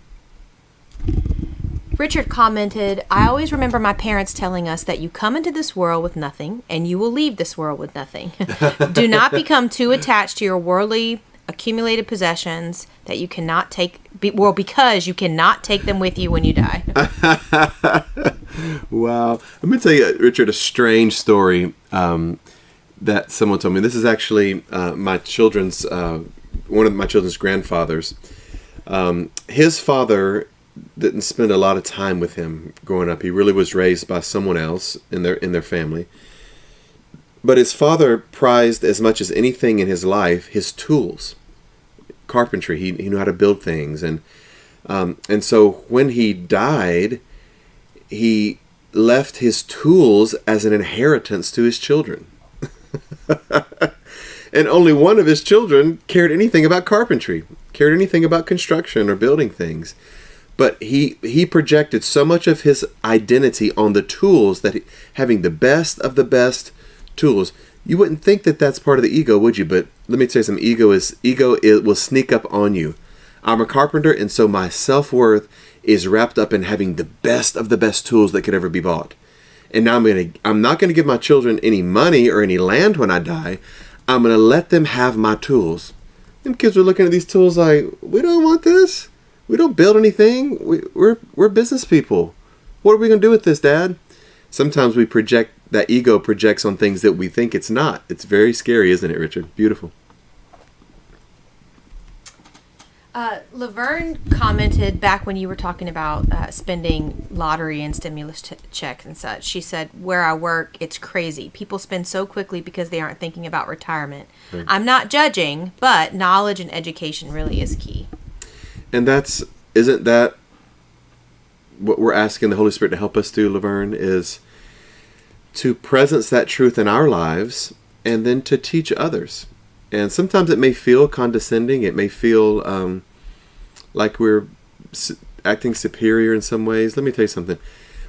Richard commented, I always remember my parents telling us that you come into this world with nothing and you will leave this world with nothing. Do not become too attached to your worldly accumulated possessions that you cannot take, because you cannot take them with you when you die. Wow. Let me tell you, Richard, a strange story that someone told me. This is actually my children's, one of my children's grandfathers. His father didn't spend a lot of time with him growing up. He really was raised by someone else in their family. But his father prized as much as anything in his life his tools, carpentry. He knew how to build things, and so when he died, he left his tools as an inheritance to his children. And only one of his children cared anything about carpentry, cared anything about construction or building things. But he projected so much of his identity on the tools, that having the best of the best tools. You wouldn't think that that's part of the ego, would you? But let me tell you something. Ego will sneak up on you. I'm a carpenter, and so my self-worth is wrapped up in having the best of the best tools that could ever be bought. And now I'm not going to give my children any money or any land when I die. I'm going to let them have my tools. Them kids are looking at these tools like, we don't want this. We don't build anything. We're business people. What are we going to do with this, Dad? Sometimes that ego projects on things that we think it's not. It's very scary, isn't it, Richard? Beautiful. Laverne commented back when you were talking about spending lottery and stimulus checks and such. She said, where I work, it's crazy. People spend so quickly because they aren't thinking about retirement. Right. I'm not judging, but knowledge and education really is key. And isn't that what we're asking the Holy Spirit to help us do, Laverne, is to presence that truth in our lives and then to teach others. And sometimes it may feel condescending. It may feel like we're acting superior in some ways. Let me tell you something.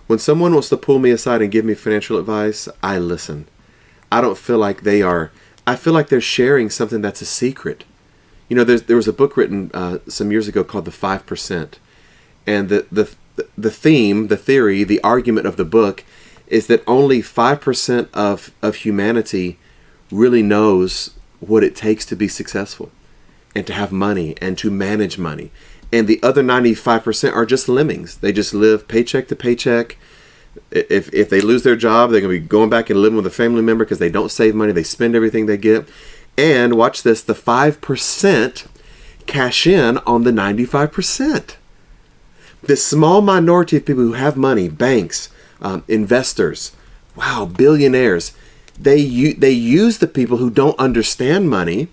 When someone wants to pull me aside and give me financial advice, I listen. I don't feel like they are. I feel like they're sharing something that's a secret. You know, there was a book written some years ago called The 5%. And the theme, the theory, the argument of the book is that only 5% of humanity really knows what it takes to be successful and to have money and to manage money. And the other 95% are just lemmings. They just live paycheck to paycheck. If they lose their job, they're going to be going back and living with a family member because they don't save money. They spend everything they get. And watch this, the 5% cash in on the 95%. This small minority of people who have money, banks, investors, wow, billionaires, they use the people who don't understand money,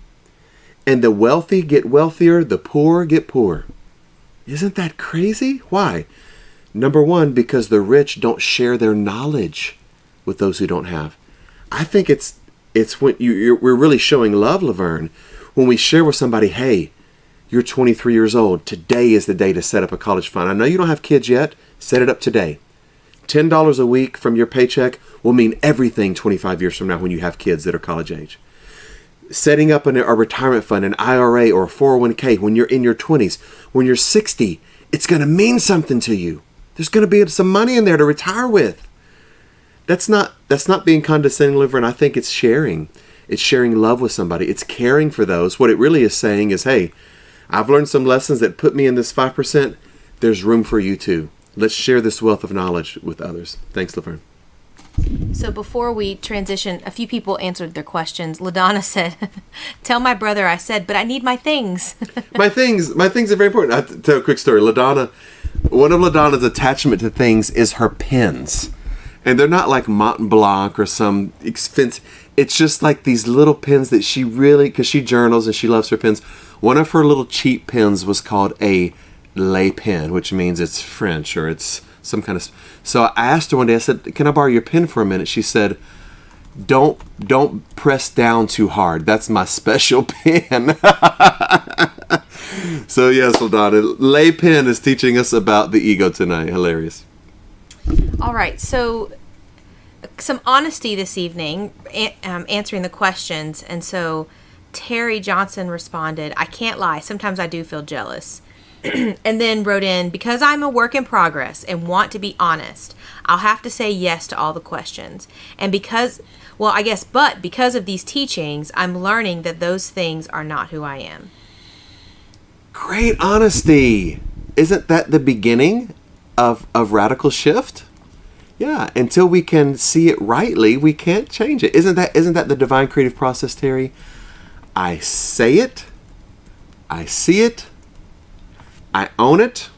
and the wealthy get wealthier, the poor get poorer. Isn't that crazy? Why? Number one, because the rich don't share their knowledge with those who don't have. I think it's when we're really showing love, Laverne, when we share with somebody, hey, you're 23 years old. Today is the day to set up a college fund. I know you don't have kids yet. Set it up today. $10 a week from your paycheck will mean everything 25 years from now when you have kids that are college age. Setting up a retirement fund, an IRA or a 401k when you're in your 20s. When you're 60, it's going to mean something to you. There's going to be some money in there to retire with. That's not being condescending, Laverne. I think it's sharing. It's sharing love with somebody. It's caring for those. What it really is saying is, hey, I've learned some lessons that put me in this 5%. There's room for you too. Let's share this wealth of knowledge with others. Thanks, Laverne. So before we transition, a few people answered their questions. LaDonna said, tell my brother I said, but I need my things. My things are very important. I have to tell a quick story. LaDonna, one of LaDonna's attachment to things is her pens. And they're not like Mont Blanc or some expensive. It's just like these little pens that she really, because she journals and she loves her pens. One of her little cheap pens was called a lay pen, which means it's French or it's some kind of. So I asked her one day, I said, can I borrow your pen for a minute? She said, don't press down too hard. That's my special pen. So yes, LaDonna, lay pen is teaching us about the ego tonight. Hilarious. All right, so some honesty this evening, answering the questions. And so Terry Johnson responded, I can't lie, sometimes I do feel jealous. And then wrote in, because I'm a work in progress and want to be honest, I'll have to say yes to all the questions. And because of these teachings, I'm learning that those things are not who I am. Great honesty. Isn't that the beginning of radical shift? Yeah, until we can see it rightly, we can't change it. Isn't that the divine creative process, Terry? I say it, I see it, I own it,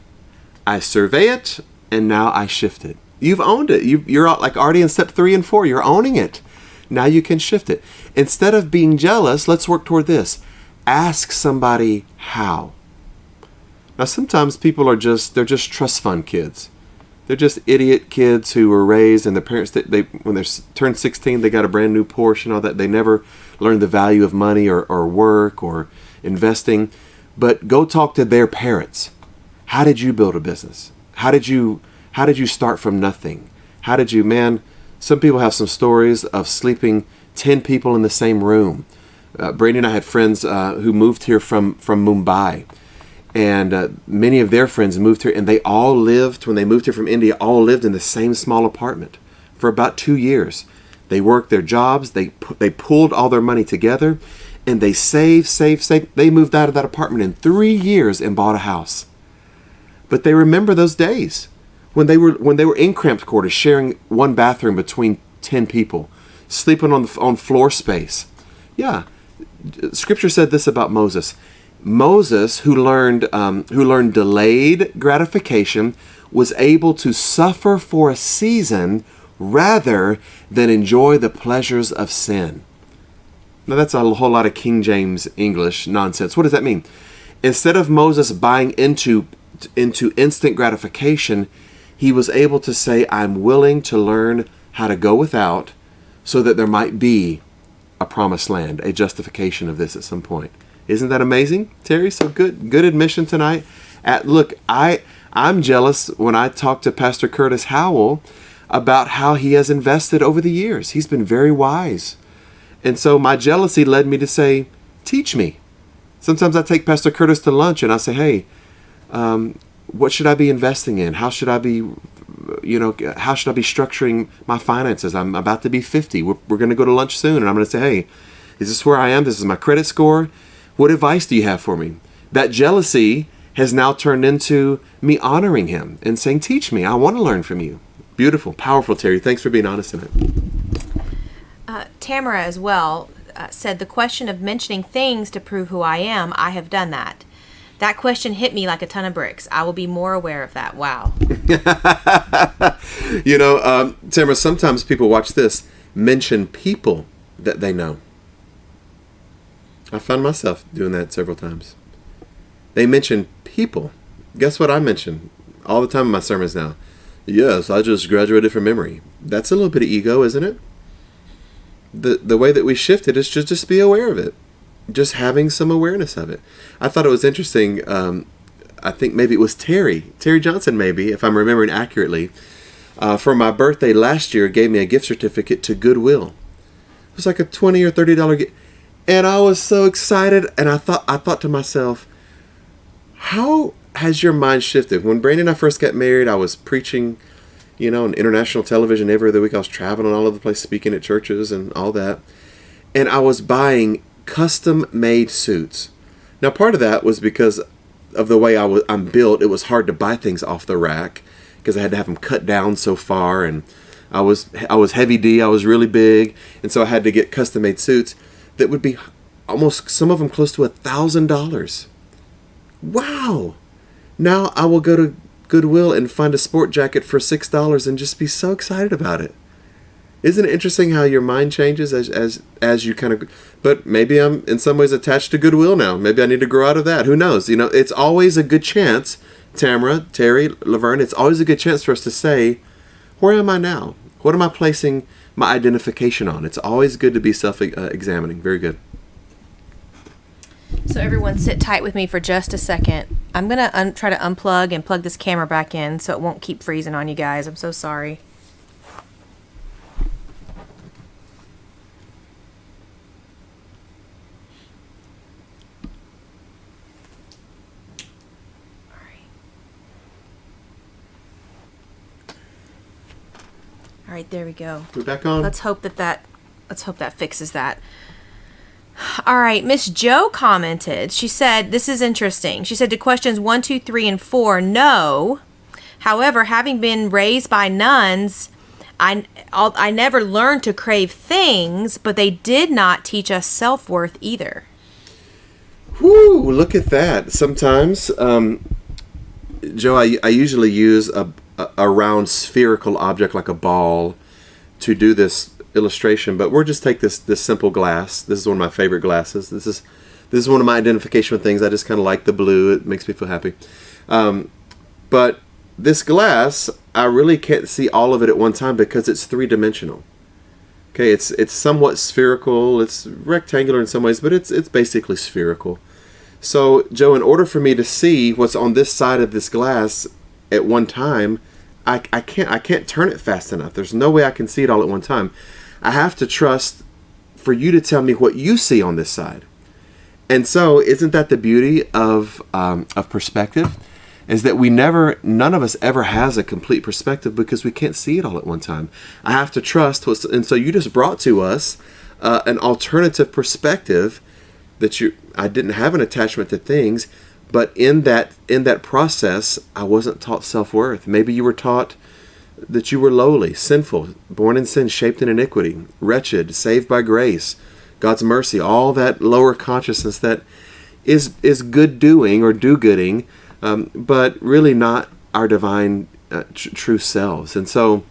I survey it, and now I shift it. You've owned it. You're like already in step 3 and 4. You're owning it. Now you can shift it. Instead of being jealous, let's work toward this. Ask somebody how. Now sometimes people are they're just trust fund kids. They're just idiot kids who were raised, and their parents, when they turned 16, they got a brand new Porsche and all that. They never learned the value of money or work or investing. But go talk to their parents. How did you build a business? How did you start from nothing? Some people have some stories of sleeping 10 people in the same room. Brady and I had friends who moved here from Mumbai. And many of their friends moved here, and they all lived, when they moved here from India, all lived in the same small apartment for about 2 years. They worked their jobs, they pulled all their money together, and they saved. They moved out of that apartment in 3 years and bought a house. But they remember those days when they were in cramped quarters, sharing one bathroom between 10 people, sleeping on floor space. Yeah, Scripture said this about Moses. Moses, who learned delayed gratification, was able to suffer for a season rather than enjoy the pleasures of sin. Now that's a whole lot of King James English nonsense. What does that mean? Instead of Moses buying into instant gratification, he was able to say, I'm willing to learn how to go without so that there might be a promised land, a justification of this at some point. Isn't that amazing, Terry? So good admission tonight. Look, I'm jealous when I talk to Pastor Curtis Howell about how he has invested over the years. He's been very wise. And so my jealousy led me to say, teach me. Sometimes I take Pastor Curtis to lunch and I say, hey, what should I be investing in? How should I be structuring my finances? I'm about to be 50. We're going to go to lunch soon. And I'm going to say, hey, is this where I am? This is my credit score. What advice do you have for me? That jealousy has now turned into me honoring him and saying, teach me. I want to learn from you. Beautiful, powerful, Terry. Thanks for being honest tonight. Tamara as well said, the question of mentioning things to prove who I am, I have done that. That question hit me like a ton of bricks. I will be more aware of that. Wow. Tamara, sometimes people watch this, mention people that they know. I found myself doing that several times. They mention people. Guess what I mention all the time in my sermons now? Yes, I just graduated from memory. That's a little bit of ego, isn't it? The way that we shift it is just be aware of it. Just having some awareness of it. I thought it was interesting. I think maybe it was Terry Johnson, maybe, if I'm remembering accurately, for my birthday last year, gave me a gift certificate to Goodwill. It was like a $20 or $30 gift. And I was so excited, and I thought to myself, how has your mind shifted? When Brandy and I first got married, I was preaching, on international television every other week. I was traveling all over the place, speaking at churches and all that. And I was buying custom-made suits. Now, part of that was because of the way I'm built. It was hard to buy things off the rack because I had to have them cut down so far, and I was heavy D. I was really big, and so I had to get custom-made suits that would be almost, some of them close to $1,000. Wow! Now I will go to Goodwill and find a sport jacket for $6 and just be so excited about it. Isn't it interesting how your mind changes as you kind of... But maybe I'm in some ways attached to Goodwill now. Maybe I need to grow out of that. Who knows? It's always a good chance, Tamara, Terry, Laverne, it's always a good chance for us to say, where am I now? What am I placing my identification on? It's always good to be self-examining. Very good. So everyone sit tight with me for just a second. I'm going to try to unplug and plug this camera back in so it won't keep freezing on you guys. I'm so sorry. All right, there we go. We're back on. Let's hope that fixes that. All right, Miss Joe commented. She said, this is interesting. She said to questions 1, 2, 3, and 4, no. However, having been raised by nuns, I never learned to crave things, but they did not teach us self-worth either. Whoo, look at that. Sometimes, Joe, I usually use a round spherical object like a ball to do this illustration, but we'll just take this simple glass. This is one of my favorite glasses. This is one of my identification things. I just kind of like the blue. It makes me feel happy. But this glass, I really can't see all of it at one time because it's three-dimensional. Okay, it's somewhat spherical. It's rectangular in some ways, but it's basically spherical. So, Joe, in order for me to see what's on this side of this glass at one time, I can't turn it fast enough. There's no way I can see it all at one time. I have to trust for you to tell me what you see on this side. And so, isn't that the beauty of perspective? Is that none of us ever has a complete perspective because we can't see it all at one time. I have to trust and so you just brought to us an alternative perspective that I didn't have an attachment to things, but in that process, I wasn't taught self-worth. Maybe you were taught that you were lowly, sinful, born in sin, shaped in iniquity, wretched, saved by grace, God's mercy, all that lower consciousness that is good doing or do-gooding, but really not our divine true selves. And so,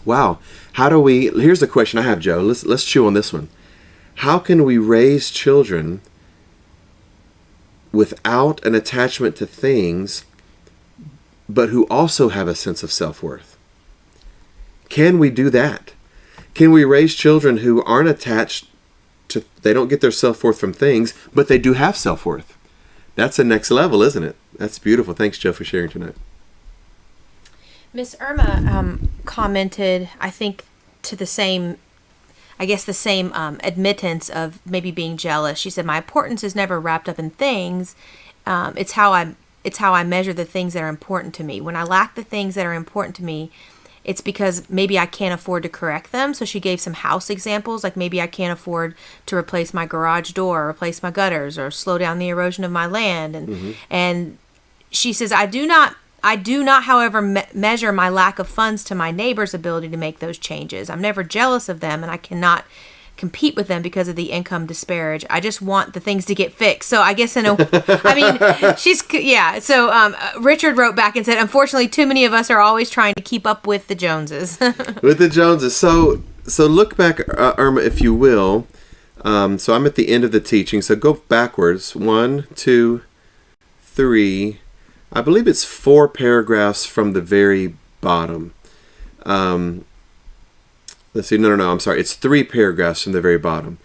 wow, here's the question I have, Joe. Let's chew on this one. How can we raise children without an attachment to things, but who also have a sense of self-worth? Can we do that? Can we raise children who aren't attached to, they don't get their self-worth from things, but they do have self-worth? That's the next level, isn't it? That's beautiful. Thanks, Joe, for sharing tonight. Miss Irma commented, I think, to the same admittance of maybe being jealous. She said, my importance is never wrapped up in things. It's how I measure the things that are important to me. When I lack the things that are important to me, it's because maybe I can't afford to correct them. So she gave some house examples, like maybe I can't afford to replace my garage door, replace my gutters, or slow down the erosion of my land. And she says, I do not, however, measure my lack of funds to my neighbor's ability to make those changes. I'm never jealous of them, and I cannot compete with them because of the income disparage. I just want the things to get fixed. So I guess So Richard wrote back and said, unfortunately, too many of us are always trying to keep up with the Joneses. With the Joneses. So look back, Irma, if you will. So I'm at the end of the teaching. So go backwards. 1, 2, 3. I believe it's 4 paragraphs from the very bottom. Let's see. No. I'm sorry. It's 3 paragraphs from the very bottom.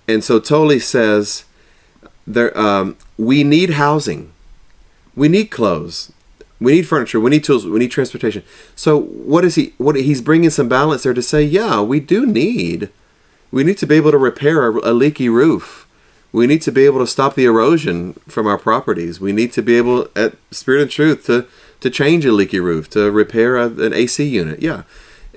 And so Tolle says, we need housing. We need clothes. We need furniture. We need tools. We need transportation. So what he's bringing some balance there to say, yeah, we need to be able to repair a leaky roof. We need to be able to stop the erosion from our properties. We need to be able, at Spirit and Truth, to change a leaky roof, to repair an AC unit. Yeah.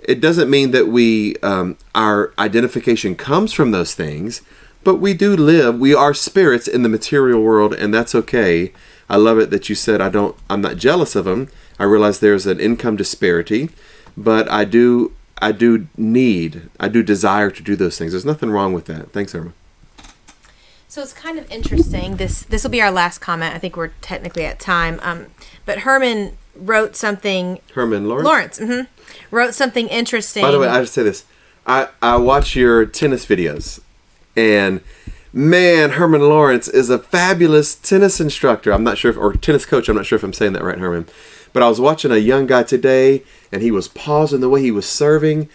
It doesn't mean that our identification comes from those things, but we do live. We are spirits in the material world, and that's okay. I love it that you said I'm not jealous of them. I realize there's an income disparity, but I do desire to do those things. There's nothing wrong with that. Thanks, Irma. So it's kind of interesting. This will be our last comment. I think we're technically at time. But Herman wrote something. Herman Lawrence? Lawrence. Wrote something interesting. By the way, I just say this. I watch your tennis videos, and man, Herman Lawrence is a fabulous tennis instructor. I'm not sure or tennis coach. I'm not sure if I'm saying that right, Herman. But I was watching a young guy today, and he was pausing the way he was serving.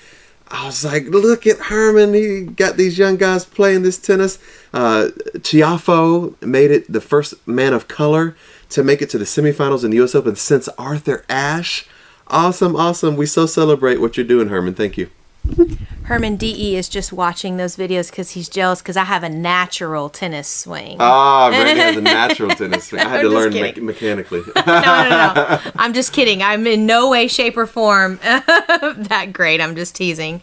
I was like, look at Herman. He got these young guys playing this tennis. Tiafoe made it the first man of color to make it to the semifinals in the U.S. Open since Arthur Ashe. Awesome. We so celebrate what you're doing, Herman. Thank you. Herman D.E. is just watching those videos because he's jealous because I have a natural tennis swing. Brandon has a natural tennis swing. I had to learn mechanically. No. I'm just kidding. I'm in no way, shape, or form that great. I'm just teasing.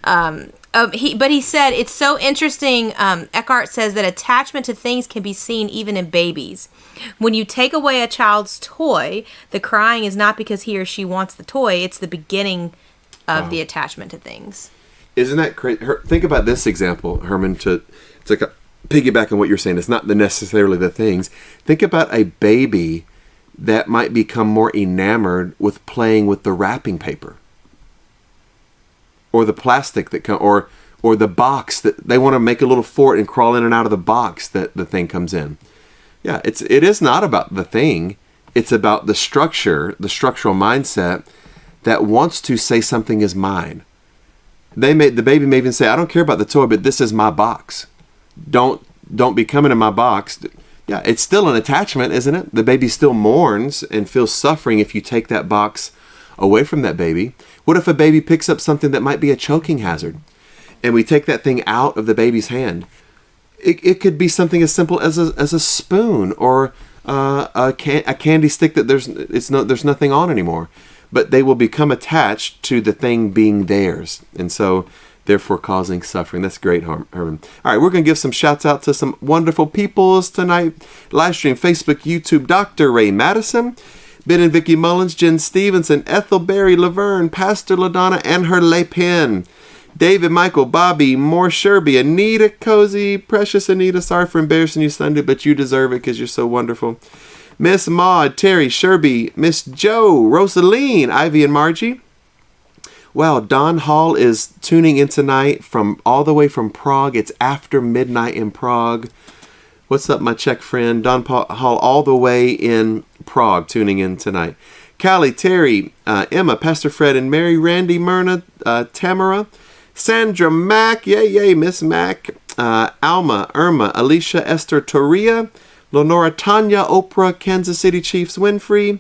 But he said, it's so interesting. Eckhart says that attachment to things can be seen even in babies. When you take away a child's toy, the crying is not because he or she wants the toy. It's the beginning of the attachment to things. Isn't that crazy? Think about this example, Herman, to piggyback on what you're saying. It's not necessarily the things. Think about a baby that might become more enamored with playing with the wrapping paper, or the plastic that or the box that they want to make a little fort and crawl in and out of the box that the thing comes in. Yeah, it is not about the thing. It's about the structure, the structural mindset that wants to say something is mine. The baby may even say, I don't care about the toy, but this is my box. Don't be coming in my box. Yeah, it's still an attachment, isn't it? The baby still mourns and feels suffering if you take that box away from that baby. What if a baby picks up something that might be a choking hazard and we take that thing out of the baby's hand? It could be something as simple as a spoon or a candy stick that there's nothing on anymore. But they will become attached to the thing being theirs, and so therefore causing suffering. That's great, Herman. All right, we're going to give some shouts out to some wonderful peoples tonight. Live stream, Facebook, YouTube, Dr. Ray Madison, Ben and Vicky Mullins, Jen Stevenson, Ethel Berry Laverne, Pastor LaDonna and her lay pen, David, Michael, Bobby, Moore Sherby, Anita, Cozy, Precious Anita. Sorry for embarrassing you Sunday, but you deserve it because you're so wonderful. Miss Maud, Terry, Sherby, Miss Joe, Rosaline, Ivy, and Margie. Wow, Don Hall is tuning in tonight all the way from Prague. It's after midnight in Prague. What's up, my Czech friend? Don Hall all the way in Prague tuning in tonight. Callie, Terry, Emma, Pastor Fred, and Mary, Randy, Myrna, Tamara, Sandra Mack, yay, Miss Mack, Alma, Irma, Alicia, Esther, Toria, Lenora, Tanya, Oprah, Kansas City Chiefs, Winfrey,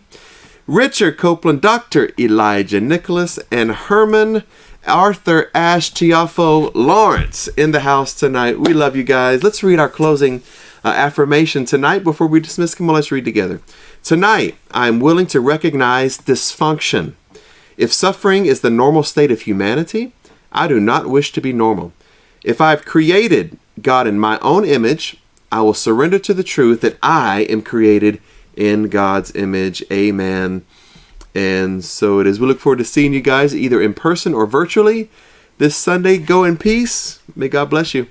Richard Copeland, Dr. Elijah Nicholas, and Herman Arthur Ashe Tiafoe Lawrence in the house tonight. We love you guys. Let's read our closing affirmation tonight before we dismiss. Come on, let's read together. Tonight, I'm willing to recognize dysfunction. If suffering is the normal state of humanity, I do not wish to be normal. If I've created God in my own image, I will surrender to the truth that I am created in God's image. Amen. And so it is. We look forward to seeing you guys either in person or virtually this Sunday. Go in peace. May God bless you.